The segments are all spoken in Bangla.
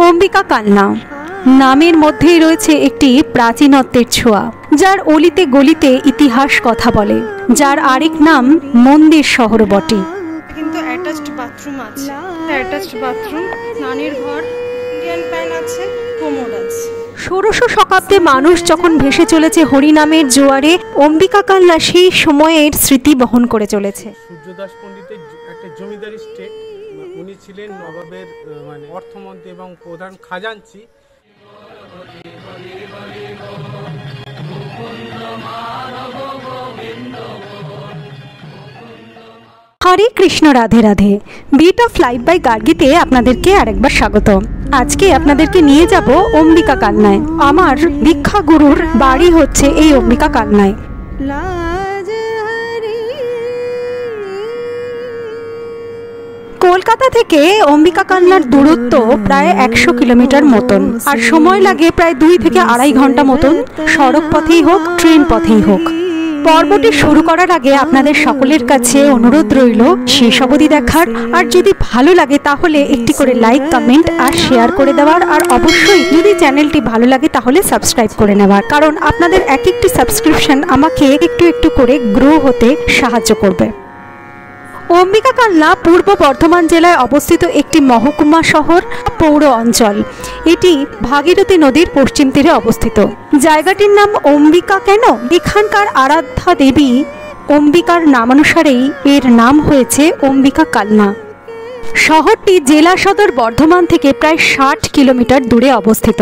অম্বিকা কালনা নামের মধ্যেই রয়েছে একটি প্রাচীনত্বের ছোঁয়া, যার অলিতে গলিতে ইতিহাস কথা বলে, যার আরেক নাম মন্দির শহর বটে। কিন্তু অ্যাটাচড বাথরুম আছে, অ্যাটাচড বাথরুম, স্নানের ঘর, ইন্ডিয়ান প্যান আছে, কোমোড আছে। 1600 শতাব্দে মানুষ যখন ভেসে চলেছে হরিনামের জোয়ারে, অম্বিকা কালনা সেই সময়ের স্মৃতি বহন করে চলেছে। সূর্যদাস পণ্ডিতের একটা জমিদারি স্টেট, উনি ছিলেন নবাবের মানে অর্থমন্ত্রী এবং প্রধান খাজাঞ্চি। Hare Krishna, Radhe Radhe. Bit of life by গার্গিতে আপনাদেরকে আরেকবার স্বাগত। আজকে আপনাদেরকে নিয়ে যাব অম্বিকা কালনায়। আমার দীক্ষা গুরুর বাড়ি হচ্ছে এই অম্বিকা কালনায়। কলকাতা থেকে অম্বিকা কালনার দূরত্ব প্রায় 100 কিলোমিটার মতন, আর সময় লাগে প্রায় 2 থেকে 2.5 ঘন্টা মতন, সড়ক পথেই হোক ট্রেন পথেই হোক। পর্বটি শুরু করার আগে আপনাদের সকলের কাছে অনুরোধ রইল শেষ অবধি দেখার, আর যদি ভালো লাগে তাহলে একটি করে লাইক, কমেন্ট আর শেয়ার করে দেওয়ার, আর অবশ্যই যদি চ্যানেলটি ভালো লাগে তাহলে সাবস্ক্রাইব করে নেওয়ার, কারণ আপনাদের এক একটি সাবস্ক্রিপশন আমাকে একটু একটু করে গ্রো হতে সাহায্য করবে। অম্বিকা কালনা পূর্ব বর্ধমান জেলায় অবস্থিত একটি মহকুমা শহর, পৌর অঞ্চল। এটি ভাগীরথী নদীর পশ্চিম তীরে অবস্থিত। জায়গাটির নাম অম্বিকা কেন? এখানকার আরাধ্যা দেবী অম্বিকার নামানুসারেই এর নাম হয়েছে অম্বিকা কালনা। শহরটি জেলা সদর বর্ধমান থেকে প্রায় 60 কিলোমিটার দূরে অবস্থিত।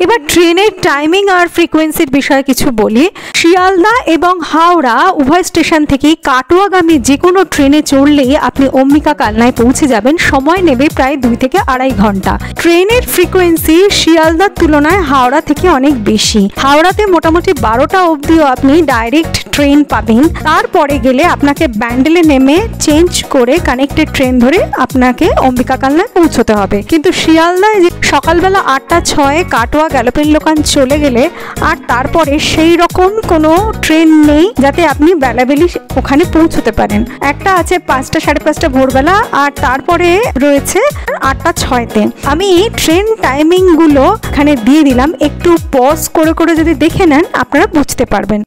এবার ট্রেনের টাইমিং আর ফ্রিকোয়েন্সির বিষয়ে কিছু বলি। শিয়ালদা এবং হাওড়া উভয় স্টেশন থেকেই কাটোয়াগামী যে কোনো ট্রেনে চড়লেই আপনি অম্বিকা কালনায় পৌঁছে যাবেন। সময় নেবে প্রায় 2 থেকে 2.5 ঘন্টা। ট্রেনের ফ্রিকোয়েন্সি শিয়ালদার তুলনায় হাওড়া থেকে অনেক বেশি। হাওড়াতে মোটামুটি 12টা অবধিও আপনি ডাইরেক্ট ট্রেন পাবেন। তারপরে গেলে আপনাকে ব্যান্ডেলে নেমে চেঞ্জ করে কানেক্টেড ট্রেন ধরে আপনাকে অম্বিকা কালনায় পৌঁছতে হবে। কিন্তু শিয়ালদায় সকালবেলা 8টা 6 কাটোয়া গ্যালোপের লোকান চলে গেলে আর তারপরে সেই রকম কোনো ট্রেন নেই যাতে আপনি বেলাবেলি ওখানে পৌঁছতে পারেন। একটা আছে 5টা 5:30 ভোরবেলা, আর তারপরে রয়েছে 8টা 6-তে। আমি ট্রেন টাইমিং গুলো এখানে দিয়ে দিলাম, একটু পজ করে করে যদি দেখে নেন আপনারা বুঝতে পারবেন।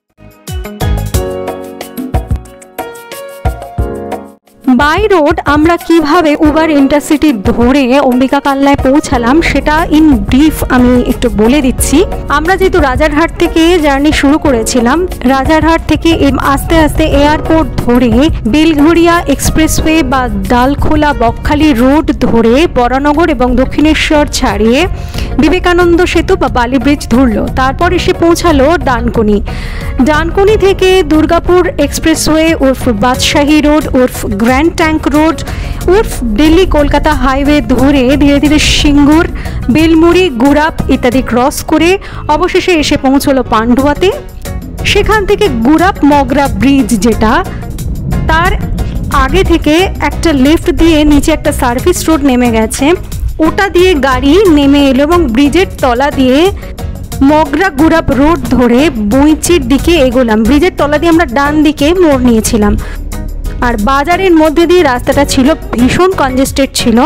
বাই রোড আমরা কিভাবে উবার ইন্টারসিটি ধরে অম্বিকা কালনায় পৌঁছালাম সেটা ইন ব্রিফ আমি একটু বলে দিচ্ছি। আমরা যেহেতু রাজারহাট থেকে জার্নি শুরু করেছিলাম, রাজারহাট থেকে আস্তে আস্তে এয়ারপোর্ট ধরে বেলঘরিয়া এক্সপ্রেসওয়ে বা ডালখোলা বকখালি রোড ধরে বরানগর এবং দক্ষিণেশ্বর ছাড়িয়ে বিবেকানন্দ সেতু বা বালি ব্রিজ ধরলো। তারপর এসে পৌঁছালো ডানকুনি। ডানকুনি থেকে দুর্গাপুর এক্সপ্রেসওয়ে উর্ফ বাদশাহী রোড উর্ফ গ্র্যান্ড ট্যাঙ্ক রোড উর্ফ দিল্লি কলকাতা হাইওয়ে ধরে ধীরে ধীরে সিঙ্গুর, বেলমুড়ি, গুড়াপ ইত্যাদি ক্রস করে অবশেষে এসে পৌঁছলো পান্ডুয়াতে। সেখান থেকে গুড়াপ মগরা ব্রিজ, যেটা তার আগে থেকে একটা লেফট দিয়ে নিচে একটা সার্ভিস রোড নেমে গেছে, ওটা দিয়ে গাড়ি নেমে এলো এবং ব্রিজের তলা দিয়ে মগরা গুড়াপ রোড ধরে বইচির দিকে এগোলাম। ব্রিজের তলা দিয়ে আমরা ডান দিকে মোড় নিয়েছিলাম, আর বাজারের মধ্যে দিয়ে রাস্তাটা ছিল ভীষণ কনজেস্টেড ছিল।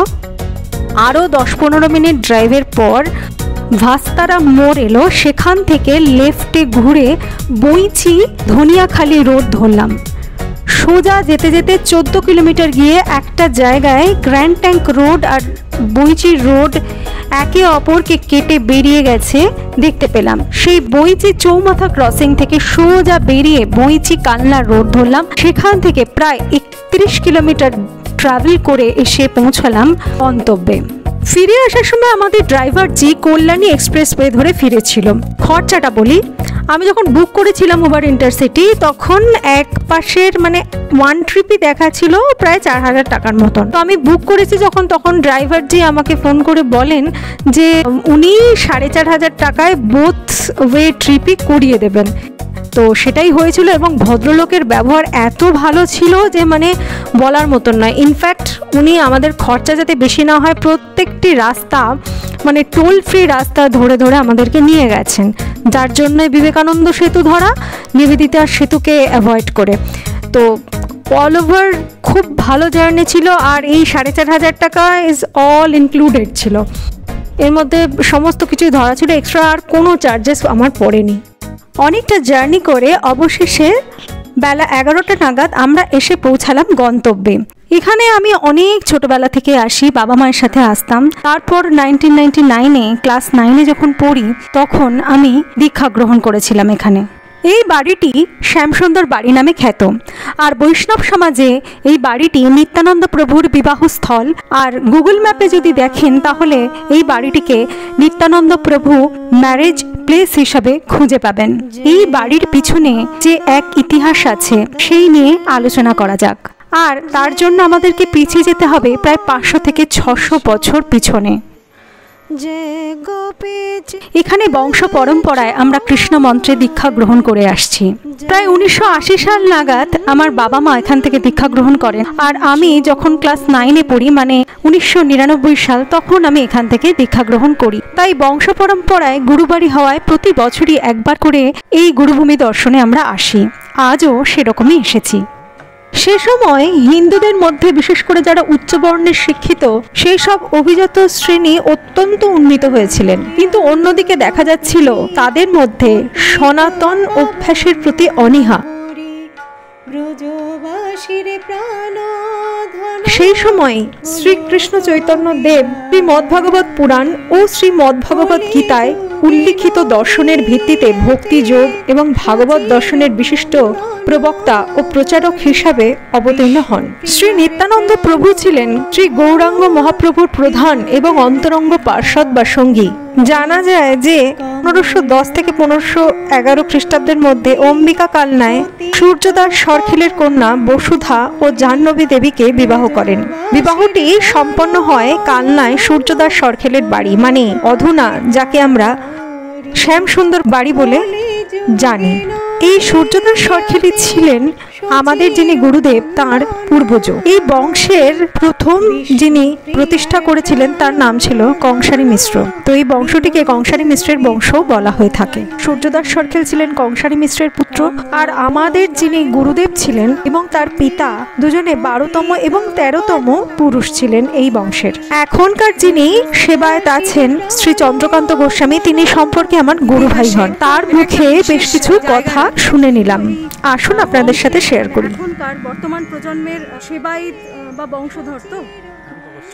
আরও 10-15 মিনিট ড্রাইভের পর ভাস্তারা মোড় এলো, সেখান থেকে লেফটে ঘুরে বইচি ধনিয়াখালি রোড ধরলাম। সোজা যেতে যেতে 14 কিলোমিটার গিয়ে একটা জায়গায় গ্র্যান্ড ট্যাঙ্ক রোড আর বইচি রোড একে অপরকে কেটে বেরিয়ে গেছে দেখতে পেলাম। সেই বইচি চৌমাথা ক্রসিং থেকে সোজা বেরিয়ে বইচি কালনা রোড ধরলাম। সেখান থেকে প্রায় 31 কিলোমিটার ট্রাভেল করে এসে পৌঁছালাম গন্তব্যে। ফিরে আসার সময় আমাদের ড্রাইভার জি কল্যাণী এক্সপ্রেসওয়ে ধরে ফিরেছিল। খরচাটা বলি, আমি যখন বুক করেছিলাম উবার ইন্টারসিটি তখন এক পাশের মানে ওয়ান ট্রিপই দেখাচ্ছিল প্রায় 4000 টাকার মতন। তো আমি বুক করেছি যখন, তখন ড্রাইভার জি আমাকে ফোন করে বলেন যে উনি 4500 টাকায় বোথ ওয়ে ট্রিপই করিয়ে দেবেন। তো সেটাই হয়েছিল এবং ভদ্রলোকের ব্যবহার এত ভালো ছিল যে মানে বলার মতন নয়। ইনফ্যাক্ট উনি আমাদের খরচা যাতে বেশি না হয় প্রত্যেকটি রাস্তা মানে টোল ফ্রি রাস্তা ধরে ধরে আমাদেরকে নিয়ে গেছেন, যার জন্য বিবেকানন্দ সেতু ধরা, নিবেদিতা সেতুকে অ্যাভয়েড করে। তো অল ওভার খুব ভালো জার্নি ছিল, আর এই 4500 টাকা ইজ অল ইনক্লুডেড ছিল। এর মধ্যে সমস্ত কিছুই ধরা ছিল, এক্সট্রা আর কোনো চার্জেস আমার পড়েনি। অনেকটা জার্নি করে অবশেষে বেলা 11টা নাগাদ আমরা এসে পৌঁছালাম গন্তব্যে। এখানে আমি অনেক ছোটবেলা থেকে আসি, বাবা মায়ের সাথে আসতাম। তারপর 1999-এ ক্লাস 9-এ যখন পড়ি তখন আমি দীক্ষা গ্রহণ করেছিলাম এখানে। এই বাড়িটি শ্যামসুন্দর বাড়ি নামে খ্যাত, আর বৈষ্ণব সমাজে এই বাড়িটি নিত্যানন্দ প্রভুর বিবাহস্থল। আর গুগল ম্যাপে যদি দেখেন তাহলে এই বাড়িটিকে নিত্যানন্দ প্রভু ম্যারেজ প্লেস হিসাবে খুঁজে পাবেন। এই বাড়ির পিছনে যে এক ইতিহাস আছে সেই নিয়ে আলোচনা করা যাক। আর তার জন্য আমাদেরকে পিছিয়ে যেতে হবে প্রায় 500 থেকে 600 বছর পিছনে। এখানে বংশ পরম্পরায় আমরা কৃষ্ণ মন্ত্রে দীক্ষা গ্রহণ করে আসছি। প্রায় 1980 সাল নাগাদ আমার বাবা মা এখান থেকে দীক্ষা গ্রহণ করেন, আর আমি যখন ক্লাস 9-এ পড়ি, মানে 1999 সাল, তখন আমি এখান থেকে দীক্ষা গ্রহণ করি। তাই বংশ পরম্পরায় গুরুবাড়ি হওয়ায় প্রতি বছরই একবার করে এই গুরুভূমি দর্শনে আমরা আসি। আজও সেরকমই এসেছি। সে সময় হিন্দুদের মধ্যে বিশেষ করে যারা উচ্চবর্ণের শিক্ষিত সেই সব অভিজাত শ্রেণী অত্যন্ত উন্নীত হয়েছিলেন, কিন্তু অন্যদিকে দেখা যাচ্ছিল তাদের মধ্যে সনাতন অভ্যাসের প্রতি অনীহা। সেই সময় শ্রীকৃষ্ণ চৈতন্য দেব শ্রীমদ্ভাগবত পুরাণ ও শ্রীমদ্ভাগবত গীতায় উল্লিখিত দর্শনের ভিত্তিতে ভক্তি যোগ এবং ভাগবত দর্শনের বিশিষ্ট প্রবক্তা ও প্রচারক হিসাবে অবতীর্ণ হন। শ্রী নিত্যানন্দ প্রভু ছিলেন শ্রী গৌরাঙ্গ মহাপ্রভুর প্রধান এবং অন্তরঙ্গ পার্ষদ বা সঙ্গী। জানা যায় যে 1510 থেকে 1511 খ্রিস্টাব্দের মধ্যে অম্বিকা কালনায় সূর্যদাস সরখিলের কন্যা বসুধা ও জাহ্নবী দেবীকে বিবাহ করেন। বিবাহটি সম্পন্ন হয় কালনায় সূর্যদাস সরখিলের বাড়ি, মানে অধুনা যাকে আমরা শ্যামসুন্দর বাড়ি বলে জানি। এই সূর্যদাস সরখিলি ছিলেন আমাদের যিনি গুরুদেব তার পূর্বজ। এই বংশের প্রথম যিনি প্রতিষ্ঠা করেছিলেন তার নাম ছিল কংসারী মিশ্র। তো এই বংশটিকে কংসারী মিশ্রের বংশ বলা হয়ে থাকে। সূর্যদাস সরখিল ছিলেন কংসারী মিশ্রের পুত্র, আর আমাদের যিনি গুরুদেব ছিলেন এবং তার পিতা দুজনে 12তম এবং 13তম পুরুষ ছিলেন এই বংশের। এখনকার যিনি সেবায়েত আছেন শ্রী চন্দ্রকান্ত গোস্বামী, তিনি সম্পর্কে আমার গুরু ভাই হন। তার মুখে বেশ কিছু কথা শুনে নিলাম, আসুন আপনাদের সাথে শেয়ার করি। এখনকার বর্তমান প্রজন্মের সেবায়িত বা বংশধর তো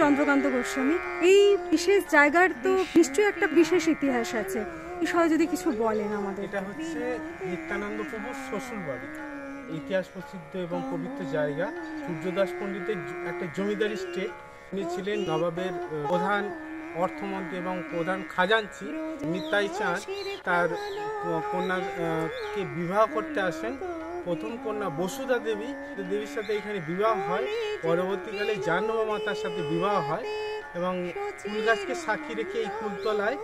চন্দ্রকান্ত গোস্বামী। এই বিশেষ জায়গার তো নিশ্চয়ই একটা বিশেষ ইতিহাস আছে, বিষয়ে যদি কিছু বলেন আমাদের। এটা হচ্ছে নিত্যানন্দ প্রভুর শ্বশুর বাড়ি, ইতিহাস প্রসিদ্ধ এবং পবিত্র জায়গা। সূর্যদাস পণ্ডিতের একটা জমিদারি স্টেট। তিনি ছিলেন নবাবের প্রধান অর্থমন্ত্রী এবং প্রধান খাজাঞ্চি। নিতাই চাঁদ তার কন্যাকে বিবাহ করতে আসেন। প্রথম কন্যা বসুধা দেবীর সাথে এখানে বিবাহ হয়। পরবর্তীকালে জাহ্নবী মাতার সাথে বিবাহ হয় এবং কুল গাছকে সাক্ষী রেখে এই কুলতলায়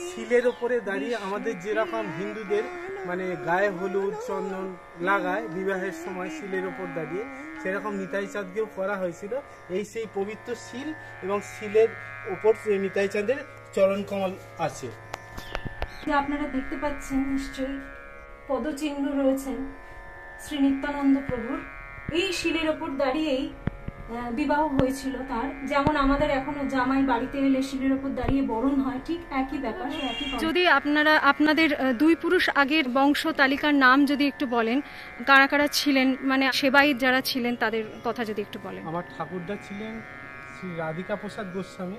শিলের ওপরে দাঁড়িয়ে আমাদের যেরকম হিন্দুদের মানে গায়ে হলুদ চন্দন লাগায় বিবাহের সময় শিলের ওপর দাঁড়িয়ে, সেরকম নিতাই চাঁদকেও করা হয়েছিল। এই সেই পবিত্র শিল এবং শিলের ওপর নিতাই চাঁদের চরণ কমল আছে। আপনারা দেখতে পাচ্ছেন নিশ্চয়ই পদচিহ্ন রয়েছেন শ্রী নিত্যানন্দ প্রভুর। এই শিলের ওপর দাঁড়িয়েই বিবাহ হয়েছিল তার। যেমন আমাদের এখনো জামাই বাড়িতে এলে শিলের ওপর দাঁড়িয়ে বরণ হয়, ঠিক একই ব্যাপার। যদি আপনাদের দুই পুরুষ আগের বংশ তালিকার নাম যদি একটু বলেন, কারা কারা ছিলেন, মানে সেবায়িত যারা ছিলেন তাদের কথা যদি একটু বলেন। আমার ঠাকুরদা ছিলেন শ্রী রাধিকা প্রসাদ গোস্বামী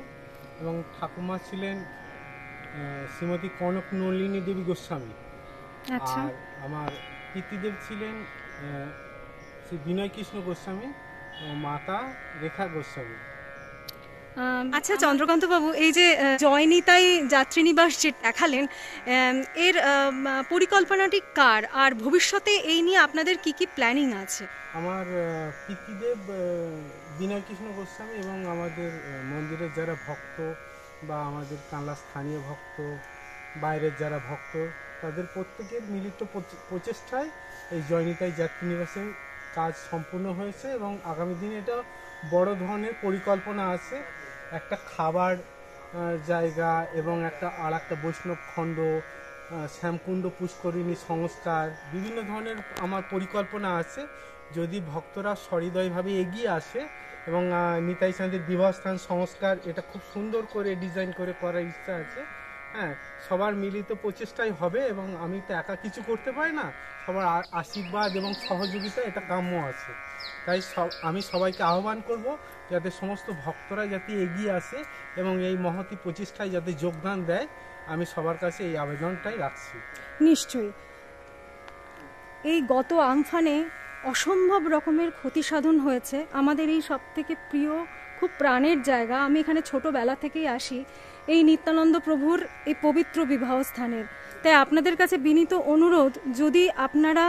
এবং ঠাকুমা ছিলেন শ্রীমতী কনক নলিনী দেবী গোস্বামী। আচ্ছা। আর আমার পিতৃদেব ছিলেন শ্রী বিনয় কৃষ্ণ গোস্বামী ও মাতা রেখা গোস্বামী। আচ্ছা চন্দ্রকান্ত বাবু, এই যে জয়নিতাই যাত্রীনিবাস যে দেখালেন, এর পরিকল্পনাটি কার, আর ভবিষ্যতে এই নিয়ে আপনাদের কি কি প্ল্যানিং আছে? আমার পিতৃদেব বিনয় কৃষ্ণ গোস্বামী এবং আমাদের মন্দিরের যারা ভক্ত বা আমাদের কানলা স্থানীয় ভক্ত, বাইরের যারা ভক্ত, তাদের প্রত্যেকের মিলিত প্রচেষ্টায় এই জয়নিতাই যাত্রীনিবাসের কাজ সম্পূর্ণ হয়েছে এবং আগামী দিনে এটা বড় ধরনের পরিকল্পনা আছে। একটা খাবার জায়গা এবং আর একটা বৈষ্ণব খণ্ড, শ্যামকুণ্ড পুষ্করিণী সংস্কার, বিভিন্ন ধরনের আমার পরিকল্পনা আছে। যদি ভক্তরা সহৃদয়ভাবে এগিয়ে আসে এবং নিতাই চাঁদের বিবাহস্থান সংস্কার এটা খুব সুন্দর করে ডিজাইন করে করার ইচ্ছা আছে। হ্যাঁ, সবার মিলিত প্রচেষ্টাই হবে এবং আমি তো একা কিছু করতে পারি না, সবার আশীর্বাদ এবং সহযোগিতা এটা কাম্য আছে। তাই আমি সবাইকে আহ্বান করব যাতে সমস্ত ভক্তরা যাতে এগিয়ে আসে এবং এই মহতী প্রচেষ্টায় যাতে যোগদান দেয়, আমি সবার কাছে এই আবেদনটাই রাখছি। নিশ্চয়ই। এই গত আমফানে অসম্ভব রকমের ক্ষতি সাধন হয়েছে আমাদের এই সব থেকে প্রিয় খুব প্রাণের জায়গা। আমি এখানে ছোটোবেলা থেকেই আসি এই নিত্যানন্দ প্রভুর এই পবিত্র বিবাহস্থানের। তাই আপনাদের কাছে বিনীত অনুরোধ, যদি আপনারা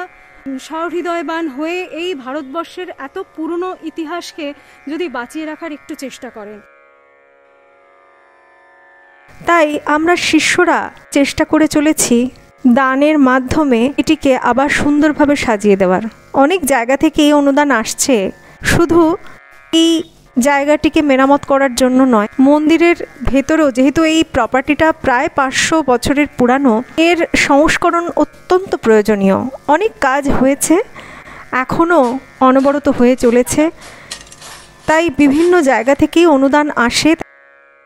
সহৃদয়বান হয়ে এই ভারতবর্ষের এত পুরনো ইতিহাসকে যদি বাঁচিয়ে রাখার একটু চেষ্টা করেন। তাই আমরা শিষ্যরা চেষ্টা করে চলেছি দানের মাধ্যমে এটিকে আবার সুন্দরভাবে সাজিয়ে দেওয়ার। অনেক জায়গা থেকে এই অনুদান আসছে, শুধু এই জায়গাটিকে মেরামত করার জন্য নয়, মন্দিরের ভেতরেও যেহেতু এই প্রপার্টিটা প্রায় 500 বছরের পুরানো, এর সংস্করণ অত্যন্ত প্রয়োজনীয়। অনেক কাজ হয়েছে, এখনও অনবরত হয়ে চলেছে, তাই বিভিন্ন জায়গা থেকেই অনুদান আসে।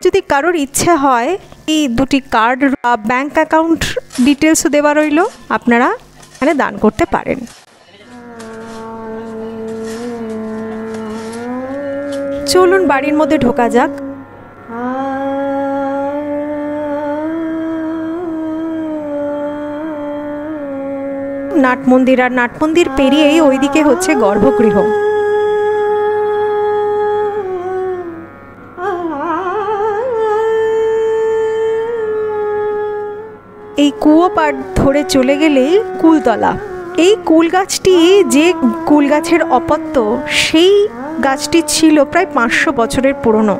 যদি কারোর ইচ্ছে হয়, এই দুটি কার্ড বা ব্যাংক অ্যাকাউন্ট ডিটেলসও দেওয়া রইল, আপনারা এখানে দান করতে পারেন। চলুন বাড়ির মধ্যে ঢোকা যাক। নাট মন্দির, আর নাট মন্দির পেরিয়েই ওইদিকে হচ্ছে গর্ভগৃহ। এই কুয়ো পাড় ধরে চলে গেলেই কুলতলা। এই কুল গাছটি, যে কুল গাছের অপত্য, সেই গাছটি ছিল প্রায় 500 বছরের পুরনো।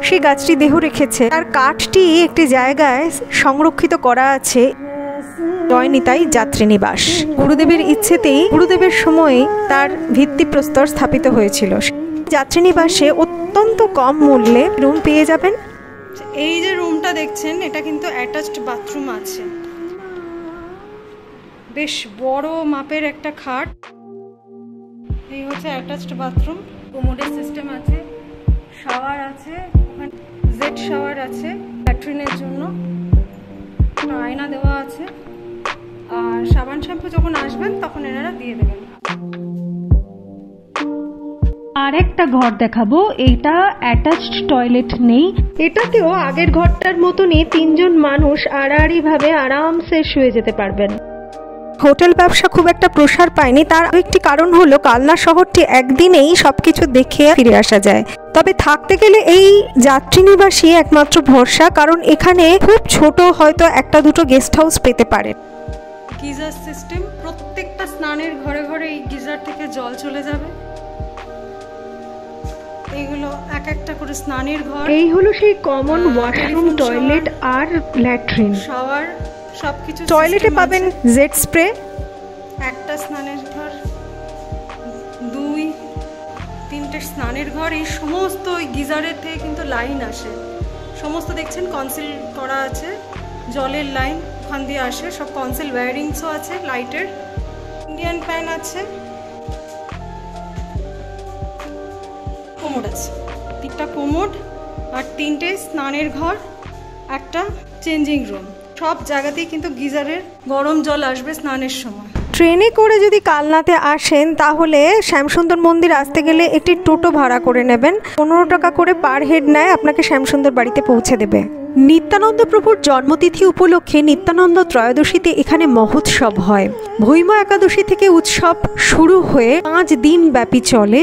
সেই গাছটি দেহ রেখেছে, তার কাঠটি একটি জায়গায় সংরক্ষিত করা আছে, জয়নিতাই যাত্রীনিবাস। গুরুদেবের ইচ্ছেতেই গুরুদেবের সময়ে তার ভিত্তিপ্রস্তর স্থাপিত হয়েছিল। যাত্রীনিবাসে অত্যন্ত কম মূল্যে রুম পেয়ে যাবেন। এই যে রুমটা দেখছেন, এটা কিন্তু অ্যাটাচড বাথরুম আছে, বেশ বড় মাপের একটা খাট। এই হচ্ছে অ্যাটাচড বাথরুম, কোমোডের সিস্টেম আছে, শাওয়ার আছে, ওখানে জেট শাওয়ার আছে ল্যাট্রিনের জন্য, আয়না দেওয়া আছে, আর সাবান শ্যাম্পু যখন আসবেন তখন এনারা দিয়ে দেবেন। আর একটা ঘর দেখাবো, এইটা অ্যাটাচড টয়লেট নেই, এটাতেও আগের ঘরটার মতনই 3 জন মানুষ আড়াআড়ি ভাবে আরামসে শুয়ে যেতে পারবেন। হোটেল ব্যবসা খুব একটা প্রসার পায়নি, তার একটি কারণ হলো কালনা শহরটি একদিনেই সবকিছু দেখে ফিরে আসা যায়। তবে থাকতে গেলে এই যাত্রীনিবাসই একমাত্র ভরসা, কারণ এখানে খুব ছোট হয়তো 1-2 গেস্ট হাউস পেতে পারেন। গিজার সিস্টেম, প্রত্যেকটা স্নানের ঘরে ঘরে এই গিজার থেকে জল চলে যাবে। এইগুলো এক একটা করে স্নানের ঘর। এই হলো সেই কমন ওয়াশরুম, টয়লেট আর ল্যাট্রিন, শাওয়ার, সবকিছু। টয়লেটে পাবেন জেট স্প্রে। একটা স্নানের ঘর, 2-3টে স্নানের ঘর। এই সমস্ত ওই গিজারের থেকে কিন্তু লাইন আসে, সমস্ত দেখছেন কনসিল করা আছে, জলের লাইন ওখান দিয়ে আসে, সব কনসিল ওয়্যারিংসও আছে, লাইটের ইন্ডিয়ান ফ্যান আছে, কোমোড আছে, 3টা কোমোড আর 3টে স্নানের ঘর, একটা চেঞ্জিং রুম। সব জায়গাতেই কিন্তু গিজারের গরম জল আসবে স্নানের সময়। ট্রেনে করে যদি কালনাতে আসেন তাহলে শ্যামসুন্দর মন্দির আসতে গেলে একটি টোটো ভাড়া করে নেবেন, 15 টাকা করে পার হেড নেয়, আপনাকে শ্যামসুন্দর বাড়িতে পৌঁছে দেবে। নিত্যানন্দ প্রভুর জন্মতিথি উপলক্ষে নিত্যানন্দ ত্রয়োদশীতে এখানে মহোৎসব হয়। ভৈম একাদশী থেকে উৎসব শুরু হয়ে 5 দিন ব্যাপী চলে,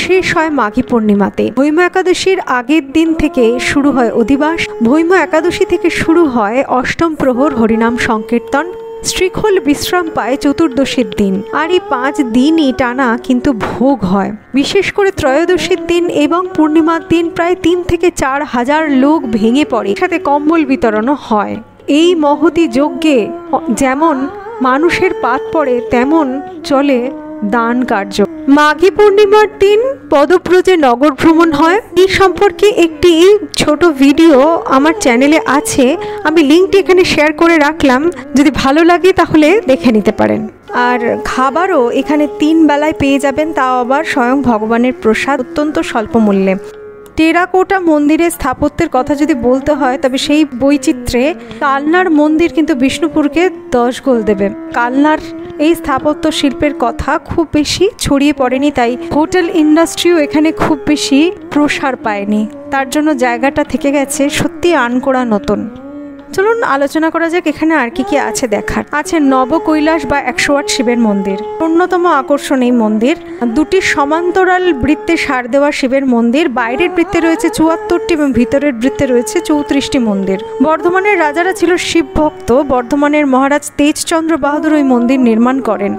শেষ হয় মাঘী পূর্ণিমাতে। ভৈম একাদশীর আগের দিন থেকে শুরু হয় অধিবাস। ভৈম একাদশী থেকে শুরু হয় অষ্টম প্রহর হরিনাম সংকীর্তন। শ্রীখোল বিশ্রাম পায় চতুর্দশীর দিন, আর এই 5 দিনই টানা কিন্তু ভোগ হয়। বিশেষ করে ত্রয়োদশীর দিন এবং পূর্ণিমার দিন প্রায় 3 থেকে 4 হাজার লোক ভেঙে পড়ে, সাথে কম্বল বিতরণও হয়। এই মহতী যজ্ঞে যেমন মানুষের পাত পড়ে, তেমন চলে দান কার্য। মাঘী পূর্ণিমার দিন পদব্রজে নগর ভ্রমণ হয়। এই সম্পর্কে একটি ছোট ভিডিও আমার চ্যানেলে আছে, আমি লিঙ্কটি এখানে শেয়ার করে রাখলাম, যদি ভালো লাগে তাহলে দেখে নিতে পারেন। আর খাবারও এখানে 3 বেলায় পেয়ে যাবেন, তাও আবার স্বয়ং ভগবানের প্রসাদ, অত্যন্ত স্বল্প মূল্যে। টেরাকোটা মন্দিরের স্থাপত্যের কথা যদি বলতে হয় তবে সেই বৈচিত্র্যে কালনার মন্দির কিন্তু বিষ্ণুপুরকে 10 গোল দেবে। কালনার এই স্থাপত্য শিল্পের কথা খুব বেশি ছড়িয়ে পড়েনি, তাই হোটেল ইন্ডাস্ট্রিও এখানে খুব বেশি প্রসার পায়নি, তার জন্য জায়গাটা থেকে গেছে সত্যি আনকোড়া নতুন। চলুন আলোচনা করা যাক এখানে আর কি কি আছে দেখার। আছে নবকৈলাস বা 108 শিবের মন্দির, অন্যতম আকর্ষণ এই মন্দির। 2টি সমান্তরাল বৃত্তে সার দেওয়া শিবের মন্দির, বাইরের বৃত্তে রয়েছে 74টি এবং ভিতরের বৃত্তে রয়েছে 34টি মন্দির। বর্ধমানের রাজারা ছিল শিব ভক্ত, বর্ধমানের মহারাজ তেজচন্দ্র বাহাদুর ওই মন্দির নির্মাণ করেন।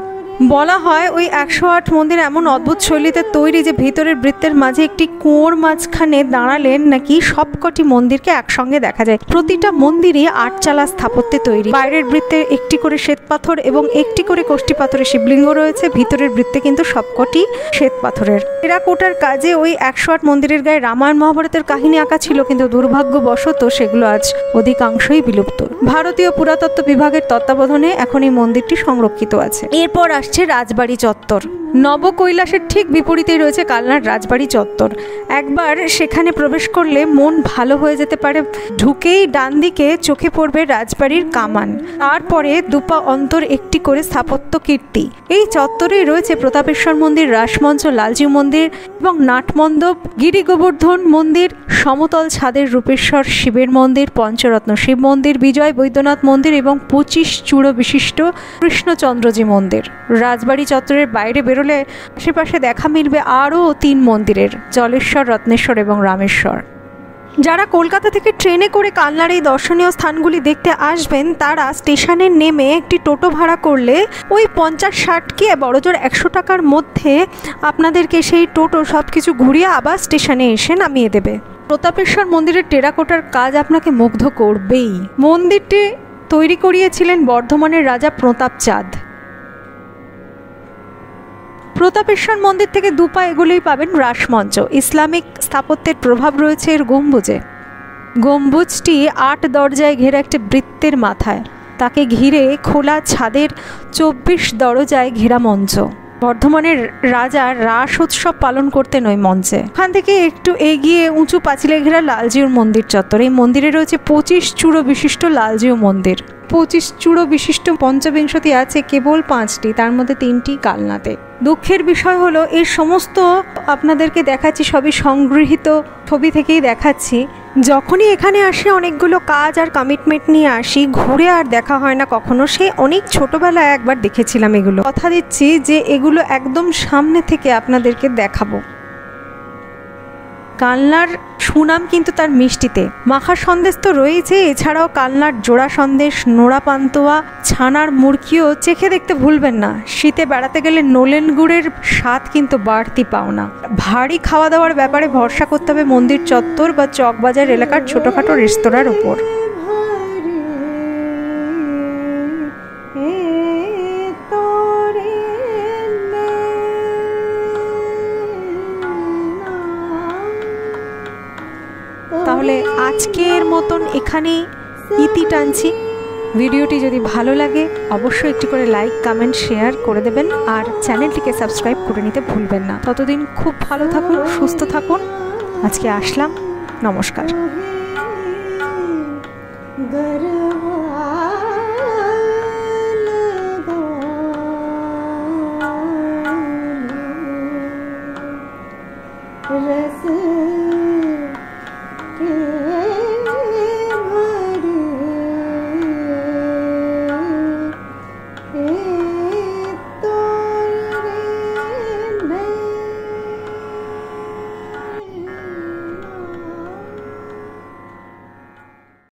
বলা হয় ওই 108 মন্দির এমন অদ্ভুত শৈলীতে তৈরি যে ভিতরের বৃত্তের মাঝে একটি কুয়োর মাঝখানে দাঁড়ালেন নাকি সবকটি মন্দিরকে একসঙ্গে দেখা যায়। প্রতিটা মন্দিরই 8 চালা স্থাপত্যে তৈরি। বাইরের বৃত্তে একটি করে শ্বেত পাথর এবং একটি করে কোষ্ঠী পাথরের শিবলিঙ্গ রয়েছে, ভিতরের বৃত্তে কিন্তু সবকটি শ্বেত পাথরের। টেরাকোটার কাজে ওই 108 মন্দিরের গায়ে রামায়ণ মহাভারতের কাহিনী আঁকা ছিল, কিন্তু দুর্ভাগ্যবশত সেগুলো আজ অধিকাংশই বিলুপ্ত। ভারতীয় পুরাতত্ত্ব বিভাগের তত্ত্বাবধানে এখন এই মন্দিরটি সংরক্ষিত আছে। এরপর আসছে রাজবাড়ি চত্বর। নবকৈলাসের ঠিক বিপরীতেই রয়েছে কালনার রাজবাড়ি চত্বর। একবার সেখানে প্রবেশ করলে মন ভালো হয়ে যেতে পারে। ঢুকেই ডান দিকে চোখে পড়বে রাজবাড়ির কামান, তারপরে দুপা অন্তর একটি করে স্থাপত্য কীর্তি। এই চত্বরেই রয়েছে প্রতাপেশ্বর মন্দির, রাসমঞ্চ, লালজিউ মন্দির এবং নাটমণ্ডপ, গিরি গোবর্ধন মন্দির, সমতল ছাদের রূপেশ্বর শিবের মন্দির, পঞ্চরত্ন শিব মন্দির, বিজয় বৈদ্যনাথ মন্দির এবং 25 চূড়ো বিশিষ্ট কৃষ্ণচন্দ্রজি মন্দির। রাজবাড়ি চত্বরের বাইরে বেরোলে আশেপাশে দেখা মিলবে আরও 3 মন্দিরের, জলেশ্বর, রত্নেশ্বর এবং রামেশ্বর। যারা কলকাতা থেকে ট্রেনে করে কালনার এই দর্শনীয় স্থানগুলি দেখতে আসবেন তারা স্টেশনে নেমে একটি টোটো ভাড়া করলে ওই 50-60 কি বড়জোর 100 টাকার মধ্যে আপনাদেরকে সেই টোটো সব কিছু ঘুরিয়ে আবার স্টেশনে এসে নামিয়ে দেবে। প্রতাপেশ্বর মন্দিরের টেরাকোটার কাজ আপনাকে মুগ্ধ করবেই। মন্দিরটি তৈরি করিয়েছিলেন বর্ধমানের রাজা প্রতাপচাঁদ। প্রতাপেশ্বর মন্দির থেকে দুপা এগুলোই পাবেন রাসমঞ্চ। ইসলামিক স্থাপত্যের প্রভাব রয়েছে এর গম্বুজে। গম্বুজটি 8 দরজায় ঘেরা একটি বৃত্তের মাথায়, তাকে ঘিরে খোলা ছাদের 24 দরজায় ঘেরা মঞ্চ। বর্ধমানের রাজা রাস উৎসব পালন করতেন ওই মঞ্চে। ওখান থেকে একটু এগিয়ে উঁচু পাঁচিলে ঘেরা লালজিউর মন্দির চত্বর। এই মন্দিরে রয়েছে 25 চূড়ো বিশিষ্ট লালজিউ মন্দির। 25 চূড়ো বিশিষ্ট পঞ্চবিংশতি আছে কেবল 5টি, তার মধ্যে 3টি কালনাতে। দুঃখের বিষয় হলো এই সমস্ত আপনাদেরকে দেখাচ্ছি সবই সংগৃহীত ছবি থেকেই দেখাচ্ছি। যখনই এখানে আসে অনেকগুলো কাজ আর কমিটমেন্ট নিয়ে আসি, ঘুরে আর দেখা হয় না কখনো। সেই অনেক ছোটবেলায় একবার দেখেছিলাম এগুলো, কথা দিচ্ছি যে এগুলো একদম সামনে থেকে আপনাদেরকে দেখাবো। কালনার সুনাম কিন্তু তার মিষ্টিতে। মাখা সন্দেশ তো রয়েছে, এছাড়াও কালনার জোড়া সন্দেশ, নোড়া পান্তুয়া, ছানার মুরকিও চেখে দেখতে ভুলবেন না। শীতে বেড়াতে গেলে নলেন গুড়ের স্বাদ কিন্তু বাড়তি পাওনা। ভারী খাওয়া দাওয়ার ব্যাপারে ভরসা করতে হবে মন্দির চত্বর বা চকবাজার এলাকার ছোটোখাটো রেস্তোরাঁর ওপর। তাহলে আজকের মতন এখানেই ইতি টানছি। ভিডিওটি যদি ভালো লাগে অবশ্যই একটি করে লাইক, কমেন্ট, শেয়ার করে দেবেন আর চ্যানেলটিকে সাবস্ক্রাইব করে নিতে ভুলবেন না। ততদিন খুব ভালো থাকুন, সুস্থ থাকুন। আজকে আসলাম, নমস্কার। रस